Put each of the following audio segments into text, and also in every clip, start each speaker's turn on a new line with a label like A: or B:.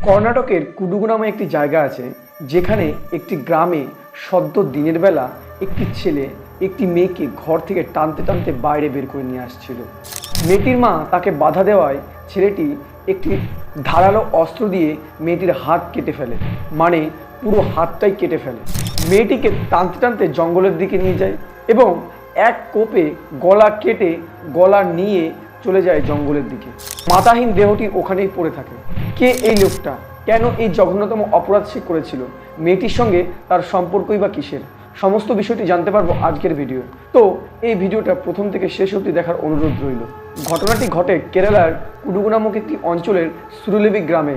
A: কর্ণাটকের কুডুগু নামে একটি জায়গা আছে, যেখানে একটি গ্রামে সদ্য দিনের বেলা একটি ছেলে একটি মেয়েকে ঘর থেকে টানতে টানতে বাইরে বের করে নিয়ে আসছিল। মেয়েটির মা তাকে বাধা দেওয়ায় ছেলেটি একটি ধারালো অস্ত্র দিয়ে মেয়েটির হাত কেটে ফেলে, মানে পুরো হাতটাই কেটে ফেলে। মেয়েটিকে টানতে টানতে জঙ্গলের দিকে নিয়ে যায় এবং এক কোপে গলা কেটে গলা নিয়ে চলে যায় জঙ্গলের দিকে। মাথাহীন দেহটি ওখানেই পড়ে থাকে। কে এই লোকটা? কেন এই জঘন্যতম অপরাধ সে করেছিল? মেয়েটির সঙ্গে তার সম্পর্কই বা কিসের? সমস্ত বিষয়টি জানতে পারবো আজকের ভিডিও। তো এই ভিডিওটা প্রথম থেকে শেষ অবধি দেখার অনুরোধ রইল। ঘটনাটি ঘটে কেরালার কুডুগু নামক একটি অঞ্চলের সুরুলেবি গ্রামে।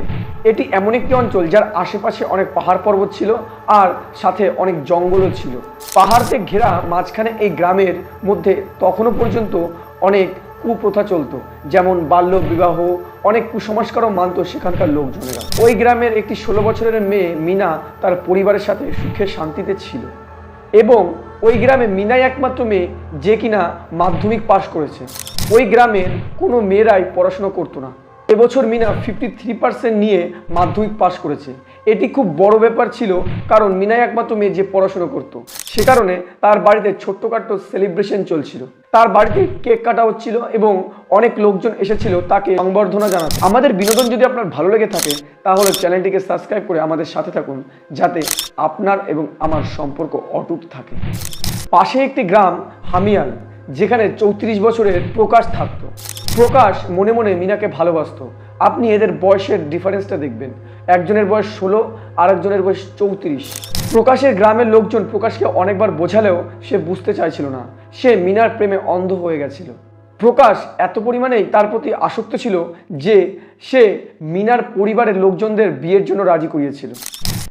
A: এটি এমন একটি অঞ্চল যার আশেপাশে অনেক পাহাড় পর্বত ছিল আর সাথে অনেক জঙ্গলও ছিল। পাহাড়কে ঘেরা মাঝখানে এই গ্রামের মধ্যে তখনও পর্যন্ত অনেক কুপ্রথা চলতো, যেমন বাল্য বিবাহ, অনেক কুসংস্কারও মানত সেখানকার লোকজনেরা। ওই গ্রামের একটি 16 বছরের মেয়ে মিনা তার পরিবারের সাথে সুখে শান্তিতে ছিল এবং ওই গ্রামে মিনাই একমাত্র মেয়ে যে কিনা মাধ্যমিক পাশ করেছে। ওই গ্রামের কোনো মেয়েরাই পড়াশোনা করতো না। এবছর মিনা 53% নিয়ে মাধ্যমিক পাশ করেছে। এটি খুব বড় ব্যাপার ছিল, কারণ মিনাই একমাত্র মেয়ে যে পড়াশোনা করতো। সে কারণে তার বাড়িতে ছোট্টখাট্টো সেলিব্রেশন চলছিল। তার বাড়িতে কেক কাটা হচ্ছিল এবং অনেক লোকজন এসেছিল তাকে সংবর্ধনা জানাতে। আমাদের বিনোদন যদি আপনার ভালো লেগে থাকে তাহলে চ্যানেলটিকে সাবস্ক্রাইব করে আমাদের সাথে থাকুন, যাতে আপনার এবং আমার সম্পর্ক অটুট থাকে। পাশে একটি গ্রাম হামিয়াল, যেখানে 34 বছরের প্রকাশ থাকতো। প্রকাশ মনে মনে মিনাকে ভালোবাসতো। আপনি এদের বয়সের ডিফারেন্সটা দেখবেন, একজনের বয়স 16 আর একজনের বয়স 34। প্রকাশের গ্রামের লোকজন প্রকাশকে অনেকবার বোঝালেও সে বুঝতে চাইছিল না। সে মিনার প্রেমে অন্ধ হয়ে গেছিল। প্রকাশ এত পরিমাণেই তার প্রতি আসক্ত ছিল যে সে মিনার পরিবারের লোকজনদের বিয়ের জন্য রাজি করিয়েছিল।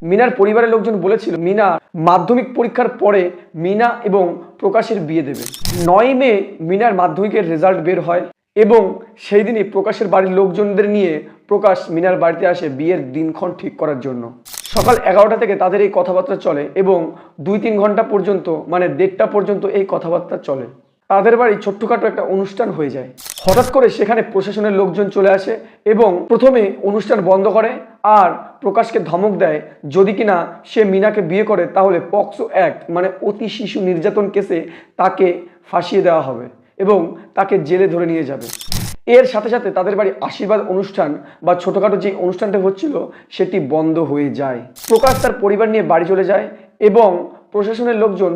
A: মিনার পরিবারের লোকজন বলেছিল মিনা মাধ্যমিক পরীক্ষার পরে মিনা এবং প্রকাশের বিয়ে দেবে। 9 মে মিনার মাধ্যমিকের রেজাল্ট বের হয় এবং সেই দিনই প্রকাশের বাড়ির লোকজনদের নিয়ে প্রকাশ মিনার বাড়িতে আসে বিয়ের দিনক্ষণ ঠিক করার জন্য। সকাল 11টা থেকে তাদের এই কথাবার্তা চলে এবং 2-3 ঘন্টা পর্যন্ত, মানে 1:30টা পর্যন্ত এই কথাবার্তা চলে। তাদের বাড়ি ছোট্টখাটো একটা অনুষ্ঠান হয়ে যায়। হঠাৎ করে সেখানে প্রশাসনের লোকজন চলে আসে এবং প্রথমে অনুষ্ঠান বন্ধ করে আর প্রকাশকে ধমক দেয় যদি কিনা সে মিনাকে বিয়ে করে তাহলে পক্সো অ্যাক্ট, মানে অতি শিশু নির্যাতন কেসে তাকে ফাঁসিয়ে দেওয়া হবে এবং তাকে জেলে ধরে নিয়ে যাবে। এর সাথে সাথে তাদের বাড়ি আশীর্বাদ অনুষ্ঠান বা ছোটখাটো যে অনুষ্ঠানটা হচ্ছিল সেটি বন্ধ হয়ে যায়। প্রকাশ তার পরিবার নিয়ে বাড়ি চলে যায় এবং প্রশাসনের লোকজন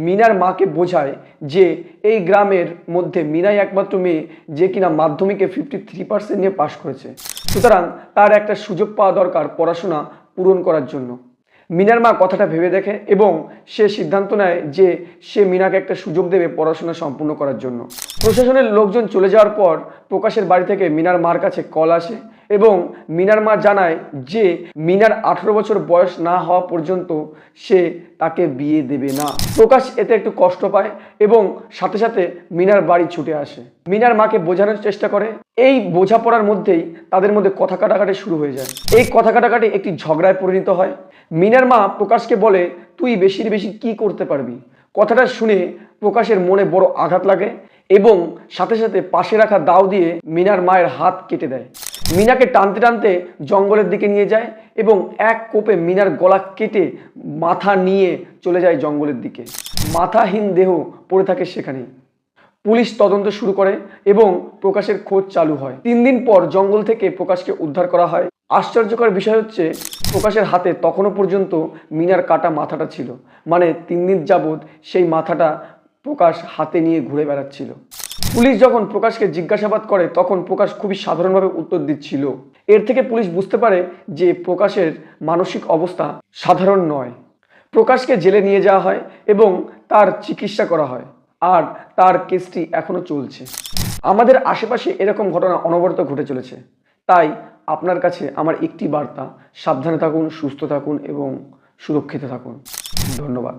A: মিনার মাকে বোঝায় যে এই গ্রামের মধ্যে মিনাই একমাত্র মেয়ে যে কিনা মাধ্যমিকে 53% নিয়ে পাশ করেছে, সুতরাং তার একটা সুযোগ পাওয়া দরকার পড়াশোনা পূরণ করার জন্য। মিনার মা কথাটা ভেবে দেখে এবং সে সিদ্ধান্ত নেয় যে সে মিনাকে একটা সুযোগ দেবে পড়াশোনা সম্পূর্ণ করার জন্য। প্রশাসনের লোকজন চলে যাওয়ার পর প্রকাশের বাড়ি থেকে মিনার মার কাছে কল আসে এবং মিনার মা জানায় যে মিনার 18 বছর বয়স না হওয়া পর্যন্ত সে তাকে বিয়ে দেবে না। প্রকাশ এতে একটু কষ্ট পায় এবং সাথে সাথে মিনার বাড়ি ছুটে আসে। মিনার মাকে বোঝানোর চেষ্টা করে। এই বোঝাপড়ার মধ্যেই তাদের মধ্যে কথা কাটাকাটি শুরু হয়ে যায়। এই কথা কাটাকাটি একটি ঝগড়ায় পরিণত হয়। মিনার মা প্রকাশকে বলে, তুই বেশির বেশি কি করতে পারবি? কথাটা শুনে প্রকাশের মনে বড় আঘাত লাগে এবং সাথে সাথে পাশে রাখা দাও দিয়ে মিনার মায়ের হাত কেটে দেয়। মিনাকে টানতে টানতে জঙ্গলের দিকে নিয়ে যায় এবং এক কোপে মিনার গলা কেটে মাথা নিয়ে চলে যায় জঙ্গলের দিকে। মাথাহীন দেহ পড়ে থাকে সেখানেই। পুলিশ তদন্ত শুরু করে এবং প্রকাশের খোঁজ চালু হয়। 3 দিন পর জঙ্গল থেকে প্রকাশকে উদ্ধার করা হয়। আশ্চর্যকর বিষয় হচ্ছে প্রকাশের হাতে তখনও পর্যন্ত মিনার কাটা মাথাটা ছিল, মানে 3 দিন যাবৎ সেই মাথাটা প্রকাশ হাতে নিয়ে ঘুরে বেড়াচ্ছিল। পুলিশ যখন প্রকাশকে জিজ্ঞাসাবাদ করে তখন প্রকাশ খুবই সাধারণভাবে উত্তর দিচ্ছিল। এর থেকে পুলিশ বুঝতে পারে যে প্রকাশের মানসিক অবস্থা সাধারণ নয়। প্রকাশকে জেলে নিয়ে যাওয়া হয় এবং তার চিকিৎসা করা হয় আর তার কেসটি এখনো চলছে। আমাদের আশেপাশে এরকম ঘটনা অনবরত ঘটে চলেছে। তাই আপনার কাছে আমার একটি বার্তা, সাবধানে থাকুন, সুস্থ থাকুন এবং সুরক্ষিত থাকুন। ধন্যবাদ।